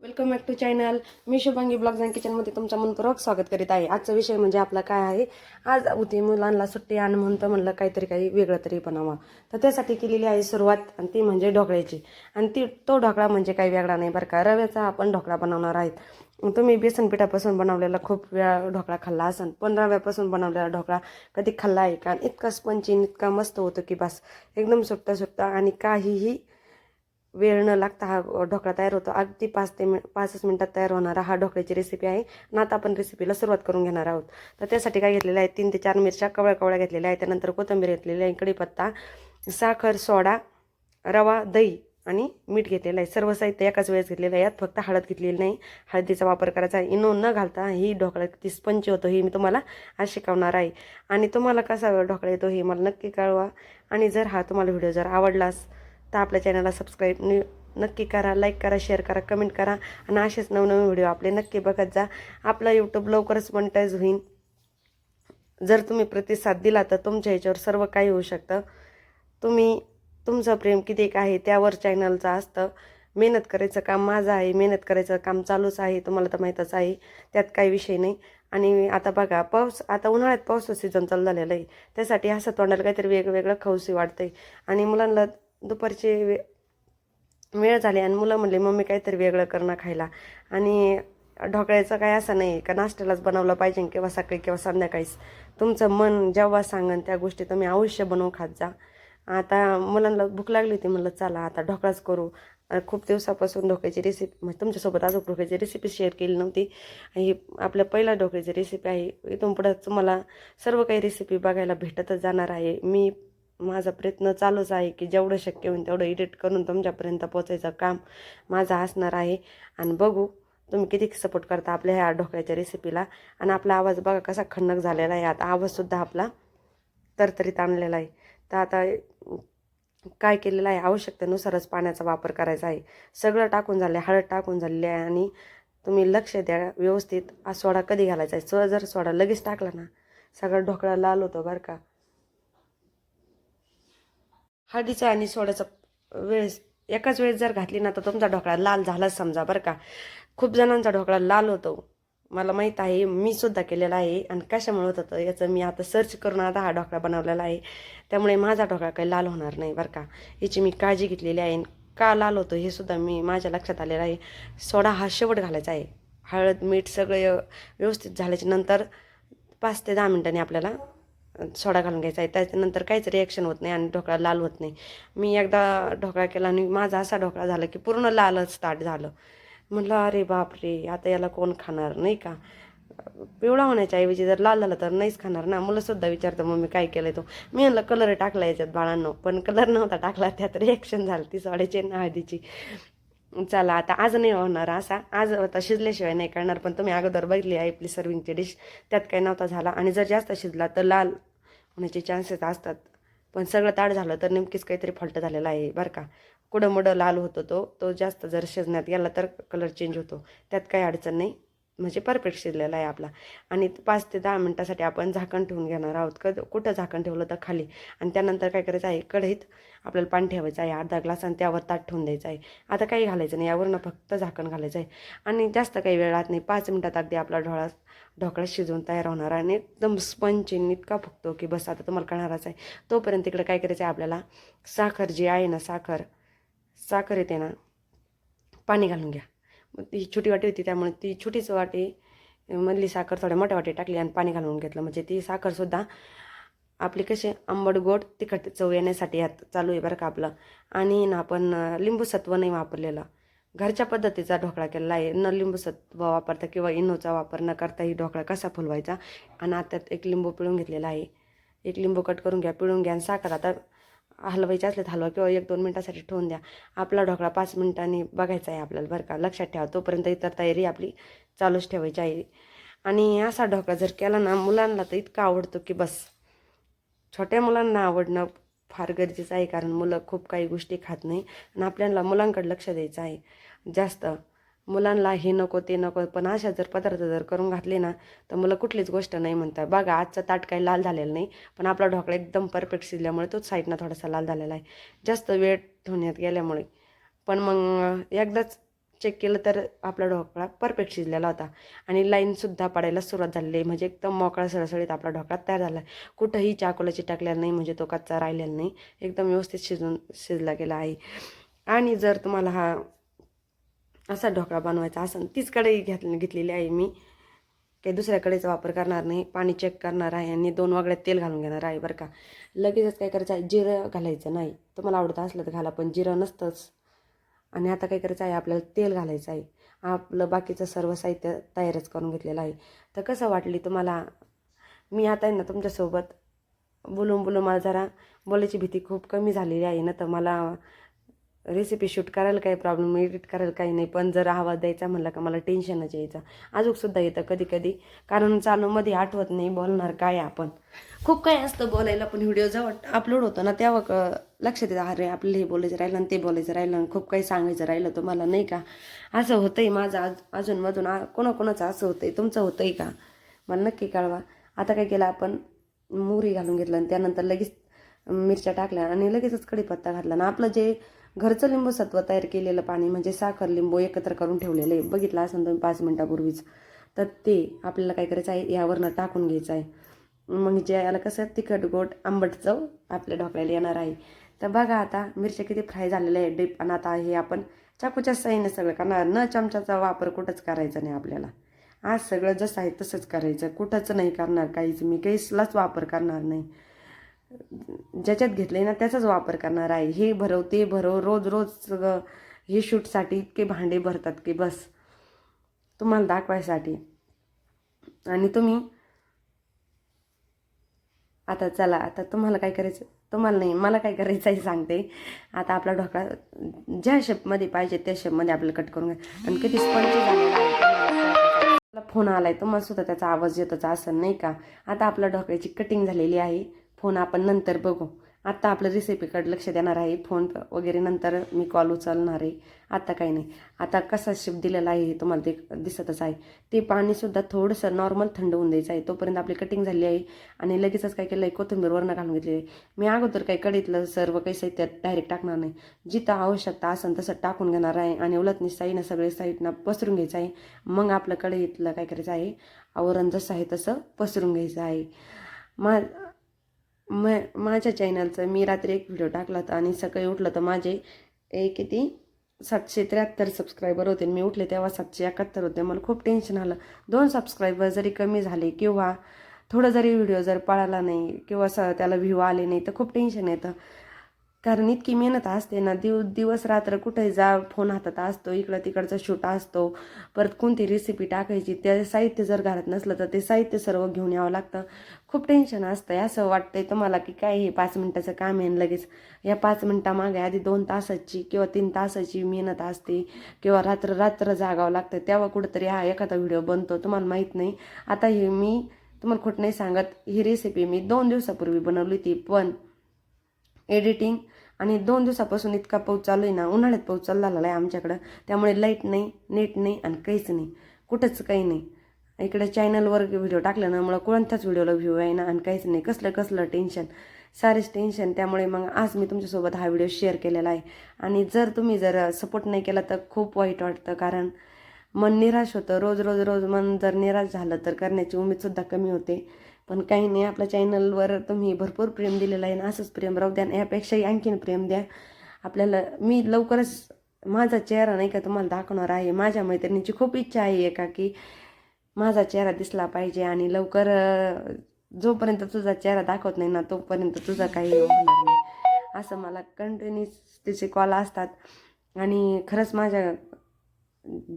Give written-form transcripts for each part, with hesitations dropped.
Welcome back to channel. मी Shubhangi blogs and किचनमध्ये तुमचं मनपूर्वक स्वागत करीत आहे. आजचा विषय म्हणजे आपला काय आहे, आज होती मुलांना सुट्टी आणि म्हणलं काहीतरी काही वेगळं तरी बनावं. तर त्यासाठी केलेली आहे सुरुवात, आणि ती म्हणजे ढोकळ्याची. आणि तो ढोकळा म्हणजे काही वेगळा नाही बरं का, रव्याचा आपण ढोकळा बनवणार आहेत. तुम्ही बेसन पिठापासून बनवलेला खूप वेळा ढोकळा खाल्ला असेल, पण रव्यापासून बनवलेला ढोकळा कधी खाल्ला आहे का? इतका स्पंची इतका मस्त होतो की बस, एकदम सुट्टा सुट्टा आणि काहीही वेळ न लागता हा ढोकळा तयार होतो. अगदी 5 मिनिटात तयार होणारा हा ढोकळ्याची रेसिपी आहे. आणि आता आपण रेसिपीला सुरुवात करून घेणार आहोत. तर त्यासाठी काय घेतलेलं आहे, 3 ते 4 मिरच्या कवळ्या कवळ्या घेतलेल्या आहेत. त्यानंतर कोथिंबीर घेतलेली आहे, कढीपत्ता, साखर, सोडा, रवा, दही आणि मीठ घेतलेलं आहे. सर्व साहित्य एकाच वेळेस घेतलेलं आहे. यात फक्त हळद घेतलेली नाही, हळदीचा वापर करायचा आहे. इनो न घालता ही ढोकळा किती स्पंच होतो हे मी तुम्हाला आज शिकवणार आहे. आणि तुम्हाला कसा ढोकळा येतो हे मला नक्की कळवा. आणि जर हा तुम्हाला व्हिडिओ जर आवडलास तर आपल्या चॅनलला सबस्क्राईब नक्की करा, लाईक करा, शेअर करा, कमेंट करा. आणि असेच नवनवीन व्हिडिओ आपले नक्की बघत जा. आपला यूट्यूब लवकरच मॉनिटाईज होईल. जर तुम्ही प्रतिसाद दिला तर तुमच्या ह्याच्यावर सर्व काही होऊ शकतं. तुमचं प्रेम किती आहे त्यावर चॅनलचं असतं. मेहनत करायचं काम माझं आहे, मेहनत करायचं काम चालूच आहे, तुम्हाला तर माहीतच आहे, त्यात काही विषय नाही. आणि आता बघा, आता उन्हाळ्यात पावसाचं सीझन चालू झालेलं आहे. त्यासाठी असं तोंडाला काहीतरी वेगवेगळं खाऊशी वाटतंय. आणि मुलांना दुपारची वेळ झाली आणि मुलं म्हणले मम्मी काहीतरी वेगळं करणं खायला. आणि ढोकळ्याचं काय असं नाही का नाश्त्यालाच बनवलं पाहिजे किंवा सकाळी किंवा संध्याकाळीच. तुमचं मन जेव्हा सांगन त्या गोष्टी तुम्ही अवश्य बनवून खात जा. आता मुलांना भूक लागली होती, म्हणलं चला आता ढोकळाच करू. खूप दिवसापासून ढोकळ्याची रेसिपी म्हणजे तुमच्यासोबत अजून ढोकळ्याची रेसिपी शेअर केली नव्हती. ही आपल्या पहिला ढोकळ्याची रेसिपी आहे. इथून पुढं तुम्हाला सर्व काही रेसिपी बघायला भेटतच जाणार आहे. माझा प्रयत्न चालूच आहे की जेवढं शक्य होईल तेवढं एडिट करून तुमच्यापर्यंत पोचायचं काम माझं असणार आहे. आणि बघू तुम्ही किती सपोर्ट करता आपल्या ह्या ढोकळ्याच्या रेसिपीला. आणि आपला आवाज बघा कसा खन्नक झालेला आहे, आता आवाजसुद्धा आपला तरतरीत आणलेला आहे. तर आता काय केलेलं आहे, आवश्यकतेनुसारच पाण्याचा वापर करायचा आहे. सगळं टाकून झालं आहे, हळद टाकून झालेली आहे. आणि तुम्ही लक्ष द्या व्यवस्थित, सोडा कधी घालायचा आहे. जर सोडा लगेच टाकला ना सगळं ढोकळा लाल होतो बरं का. हळदीचा आणि सोड्याचा एकाच वेळेस जर घातली ना तर तुमचा ढोकळा लाल झालाच समजा बरं का. खूप जणांचा ढोकळा लाल होतो, मला माहीत आहे, मी सुद्धा केलेला आहे. आणि कशामुळे होत होतं याचं मी आता सर्च करून आता हा ढोकळा बनवलेला आहे. त्यामुळे माझा ढोकळा काही लाल होणार नाही बरं का, याची मी काळजी घेतलेली आहे. का लाल होतो हे सुद्धा माझ्या लक्षात आलेलं आहे. सोडा हा शेवट घालायचा आहे. हळद मीठ सगळं व्यवस्थित झाल्याच्या नंतर 5 ते 10 मिनिटांनी आपल्याला सोडा घालून घ्यायचा आहे. त्याच्यानंतर काहीच रिॲक्शन होत नाही आणि ढोकळा लाल होत नाही. मी एकदा ढोकळा केला आणि माझा असा ढोकळा झाला की पूर्ण लालच स्टार्ट झालं. म्हटलं अरे बापरे, आता याला कोण खाणार नाही का. पिवळा होण्याच्या ऐवजी जर लाल झालं तर नाहीच खाणार ना. मुलंसुद्धा विचारतं मम्मी काय केलं तो. मी म्हणलं कलर टाकला याच्यात बाळांनो, पण कलर नव्हता टाकला, त्यात रिॲक्शन झाली ती सोड्याची आणि हळदीची. चला आता आज नाही होणार असा, आज आता शिजल्याशिवाय नाही करणार. पण तुम्ही अगोदर बघितली आहे आपली सर्विंगची डिश, त्यात काही नव्हता झाला. आणि जर जास्त शिजला तर लाल होण्याचे चान्सेस असतात. पण सगळं ताट झालं तर नेमकीच काहीतरी फॉल्ट झालेला आहे बरं का. कुठं मुडं लाल होतो तो जास्त जर शिजण्यात गेला तर कलर चेंज होतो. त्यात काही अडचण नाही, म्हणजे परफेक्ट शिजलेला आहे आपला. आणि 5 ते 10 मिनटासाठी आपण झाकण ठेवून घेणार आहोत. कुठं झाकण ठेवलं तर खाली. आणि त्यानंतर काय करायचं आहे, कढईत आपल्याला पाणी ठेवायचं आहे अर्धा ग्लास, आणि त्यावर ताट ठेवून द्यायचं आहे. आता काही घालायचं नाही, यावरनं फक्त झाकण घालायचं आहे. आणि जास्त काही वेळ लागत नाही, 5 मिनटात अगदी आपला ढोकळा शिजवून तयार होणार. आणि एकदम स्पंच इतका फुगतो की बस, आता तुम्हाला कळणारच आहे. तोपर्यंत इकडे काय करायचं आहे आपल्याला, साखर जी आहे ना, साखर येते ना, पाणी घालून घ्या. ती छोटी वाटी होती त्यामुळे ती छोटीच वाटी मधली साखर थोड्या मोठ्या वाटी टाकली आणि पाणी घालून घेतलं. म्हणजे ती साखरसुद्धा आपली कशी आंबट गोड तिखट चव येण्यासाठी यात चालू आहे बरं का आपलं. आणि ना आपण लिंबू सत्व नाही वापरलेलं, घरच्या पद्धतीचा ढोकळा केलेला आहे. न लिंबू सत्व वापरता किंवा इनोचा वापर न करता ही ढोकळा कसा फुलवायचा. आणि आता 1 लिंबू पिळून घेतलेला आहे. 1 लिंबू कट करून घ्या, पिळून घ्या. आणि साखर आता हलवायचे असले तर हलवा किंवा 1-2 मिनटासाठी ठेवून द्या. आपला ढोकळा 5 मिनिटांनी बघायचा आहे आपल्याला बरं का, लक्षात ठेवा. तोपर्यंत इतर तयारी आपली चालूच ठेवायची आहे. आणि असा ढोकळा जर केला ना मुलांना तर इतका आवडतो की बस. छोट्या मुलांना आवडणं फार गरजेचं आहे, कारण मुलं खूप काही गोष्टी खात नाही. आणि आपल्याला मुलांकडे लक्ष द्यायचं आहे जास्त. मुलांना हे नको ते नको, पण अशा जर पदार्थ जर करून घातले ना तर मुलं कुठलीच गोष्ट नाही म्हणतात. बघा आजचा ताट काही लाल झालेला नाही, पण आपला ढोकळा एकदम परफेक्ट शिजल्यामुळे तोच साईडनं थोडासा लाल झालेला आहे, जास्त वेळ ठेवण्यात गेल्यामुळे. पण मग एकदाच चेक केलं तर आपला ढोकळा परफेक्ट शिजलेला होता आणि लाईनसुद्धा पडायला सुरुवात झालेली आहे. म्हणजे एकदम मोकळा सळसळीत आपला ढोकळा तयार झाला आहे. कुठंही चाकोलाची टाकलेला नाही, म्हणजे तो कच्चा राहिलेला नाही, एकदम व्यवस्थित शिजला गेला आहे. आणि जर तुम्हाला हा असा ढोकळा बनवायचा असेल, तीच कढई घेतलेली आहे मी, काही दुसऱ्या कढईचा वापर करणार नाही. पाणी चेक करणार आहे आणि 2 वागड्यात तेल घालून घेणार आहे बरं का. लगेचच काय करायचं आहे, जिरं घालायचं नाही. तुम्हाला आवडत असलं तर घाला, पण जिरं नसतंच. आणि आता काय करायचं आहे, आपल्याला तेल घालायचं आहे. आपलं बाकीचं सर्व साहित्य तयारच करून घेतलेलं आहे. तर कसं वाटली तुम्हाला, मी आता आहे ना तुमच्यासोबत बोलून बोलून मला जरा बोलायची भीती खूप कमी झालेली आहे ना, तर मला रेसिपी शूट करायला काही प्रॉब्लेम, एडिट करायला काही नाही, पण जर आवाज द्यायचा म्हणलं का मला टेन्शनच यायचं. अजूनसुद्धा येतं कधी कधी, कारण चालूमध्ये आठवत नाही बोलणार काय आपण. खूप काही असतं बोलायला, पण व्हिडिओ जेव्हा अपलोड होतो ना तेव्हा लक्षात येतं, अरे आपलं हे बोलायचं राहिलं आणि ते बोलायचं राहिलं आणि खूप काही सांगायचं राहिलं तुम्हाला, नाही का. असं होतंय माझं अजूनमधून. कोणाकोणाचं असं होतंय, तुमचं होतंय का मला नक्की कळवा. आता काय केलं आपण, मोहरी घालून घेतलं आणि त्यानंतर लगेच मिरच्या टाकल्या आणि लगेचच कढीपत्ता घातला ना. आपलं जे घरचं लिंबू सत्व तयार केलेलं पाणी, म्हणजे साखर लिंबू एकत्र करून ठेवलेलं आहे, बघितलं असं तुम्ही 5 मिनिटापूर्वीच, तर ते आपल्याला काय करायचं आहे, यावरनं टाकून घ्यायचं आहे. मग जे याला कसं तिखट गोड आंबट चव आपल्या ढोकळ्याला येणार आहे. तर बघा आता मिरच्या किती फ्राय झालेल्या आहे डीप. आणि आता हे आपण चाकूच्या साईने सगळं करणार, न चमच्याचा वापर कुठंच करायचा नाही आपल्याला. आज सगळं जसं आहे तसंच करायचं, कुठंच नाही करणार काहीच, मी काहीच वापर करणार नाही. ज्याच्यात घेतले ना त्याचाच वापर करणार आहे. हे भरव ते भरव, रोज रोज सगळं हे शूटसाठी इतके भांडे भरतात की बस, तुम्हाला दाखवायसाठी. आणि तुम्ही आता चला, आता तुम्हाला काय करायचं, तुम्हाला नाही मला काय करायचं आहे सांगते. आता आपला ढोकळा ज्या शेपमध्ये पाहिजे त्या शेपमध्ये आपल्याला कट करून घ्या. आणि किती स्पंजी झालेला आहे. मला फोन आलाय, तुम्हाला सुद्धा त्याचा आवाज येतच असं नाही का. आता आपल्या ढोकळ्याची कटिंग झालेली आहे. फोन आपण नंतर बघू. आता आपलं रेसिपीकडे लक्ष देणार आहे. फोन वगैरे नंतर मी कॉल उचलणार आहे, आता काही नाही. आता कसा शेप दिलेला आहे हे तुम्हाला ते दिसतच आहे. ते पाणीसुद्धा थोडंसं नॉर्मल थंड होऊन द्यायचं आहे. तोपर्यंत आपली कटिंग झाली आहे. आणि लगेचच काय केलं आहे, कोथिंबीर वरनं घालून घेतली आहे. मी अगोदर काही कढईतलं सर्व काही साहित्य डायरेक्ट टाकणार नाही, जिथं आवश्यकता असेल तसं टाकून घेणार आहे. आणि उलटणी साईडनं सगळे साईडनं पसरून घ्यायचं आहे. मग आपलं कढईतलं काय करायचं आहे, आवरण जसं आहे तसं पसरून घ्यायचं आहे. माझ्या चॅनलचं मी रात्री एक व्हिडिओ टाकला होता आणि सकाळी उठलं तर माझे किती 773 सबस्क्रायबर होते. मी उठले तेव्हा 771 होते. मला खूप टेन्शन आलं. 2 सबस्क्रायबर जरी कमी झाले किंवा थोडं जरी व्हिडिओ जर पळाला नाही किंवा त्याला व्ह्यू आले नाही तर खूप टेन्शन येतं. कारण इतकी मेहनत असते ना, दिवस रात्र कुठे जा, फोन हातात असतो, इकडं तिकडचा शूट असतो, परत कोणती रेसिपी टाकायची, त्या साहित्य जर घरात नसलं तर ते साहित्य सर्व घेऊन यावं लागतं. खूप टेन्शन असतं. असं वाटतंय तुम्हाला की काय हे 5 मिनिटाचं काम आहे लगेच. या 5 मिनिटामागे आधी 2 तासाची किंवा 3 तासाची मेहनत असते, किंवा रात्र जागावं लागतं, तेव्हा कुठंतरी हा एखादा व्हिडिओ बनतो, तुम्हाला माहीत नाही. आता हे मी तुम्हाला खोट नाही सांगत, ही रेसिपी मी 2 दिवसापूर्वी बनवली ती, पण एडिटिंग आणि 2 दिवसापासून इतका पाऊस चालू आहे ना, उन्हाळ्यात पाऊस चाललेला आहे आमच्याकडं, त्यामुळे लाईट नाही, नेट नाही आणि काहीच नाही, कुठंच काही नाही. इकडे चॅनलवर व्हिडिओ टाकल्यामुळं कोणत्याच व्हिडिओला व्ह्यू आहे ना आणि काहीच नाही. कसलं टेन्शन, सारेच टेन्शन. त्यामुळे मग आज मी तुमच्यासोबत हा व्हिडिओ शेअर केलेला आहे. आणि तुम्ही जर सपोर्ट नाही केला तर खूप वाईट वाटतं, कारण मन निराश होतं. रोज मन जर निराश झालं तर करण्याची उमेदसुद्धा कमी होते. पण काही नाही, आपल्या चॅनलवर तुम्ही भरपूर प्रेम दिलेलं आहे ना, असंच प्रेम राहू द्या. यापेक्षाही आणखीन प्रेम द्या आपल्याला. मी लवकरच माझा चेहरा नाही का तुम्हाला दाखवणार आहे. माझ्या मैत्रिणीची खूप इच्छा आहे का की माझा चेहरा दिसला पाहिजे, आणि लवकर जोपर्यंत तुझा चेहरा दाखवत नाही ना तोपर्यंत तुझा काही होणार नाही, असं मला कंटिन्यूस तिचे कॉल असतात. आणि खरंच माझ्या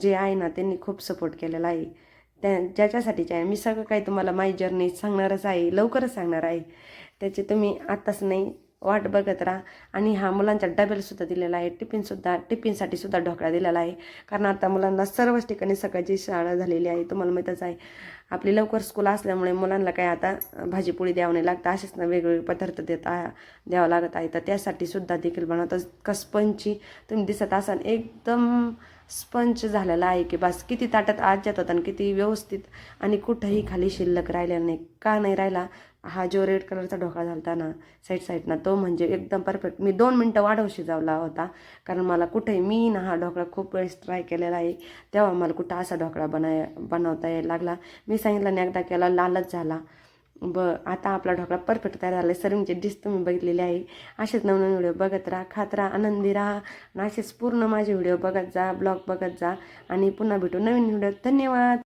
जे आहे ना त्यांनी खूप सपोर्ट केलेला आहे. ज्याच्यासाठीच आहे मी सगळं काही तुम्हाला माझी जर्नी सांगणारच आहे, लवकरच सांगणार आहे. त्याची तुम्ही आत्ताच नाही वाट बघत राहा. आणि हा मुलांचा डबेलसुद्धा दिलेला आहे, टिफिनसाठी सुद्धा ढोकळा दिलेला आहे. कारण आता मुलांना सर्वच ठिकाणी सकाळची शाळा झालेली आहे, तुम्हाला माहीतच आहे. आपली लवकर स्कूल असल्यामुळे मुलांना काय आता भाजीपोळी द्यावं नाही लागतं, असेच ना वेगवेगळे पदार्थ द्यावं लागत आहे. तर त्यासाठी सुद्धा देखील बनवतात. स्पंजची तुम्ही दिसत असाल, एकदम स्पंज झालेला आहे की बस. किती ताटात आज जात होता आणि किती व्यवस्थित, आणि कुठंही खाली शिल्लक राहिलेला नाही. का नाही राहिला, हा जो रेड कलरचा ढोकळा झालता ना साईडनं, तो म्हणजे एकदम परफेक्ट. मी 2 मिनटं वाढव शिजवला होता, कारण मला कुठे मी ना हा ढोकळा खूप वेळेस ट्राय केलेला आहे, तेव्हा मला कुठं असा ढोकळा बनवता यायला लागला. मी सांगितलं ना एकदा केला, लालच झाला. आता आपला ढोकळा परफेक्ट तयार झाला आहे. सर्विंगची डिश तुम्ही बघितलेली आहे. असेच नवनवीन व्हिडिओ बघत राहा, खात राहा, आनंदी राहा आणि असेच पूर्ण माझे व्हिडिओ बघत जा, ब्लॉग बघत जा आणि पुन्हा भेटू नवीन व्हिडिओ. धन्यवाद.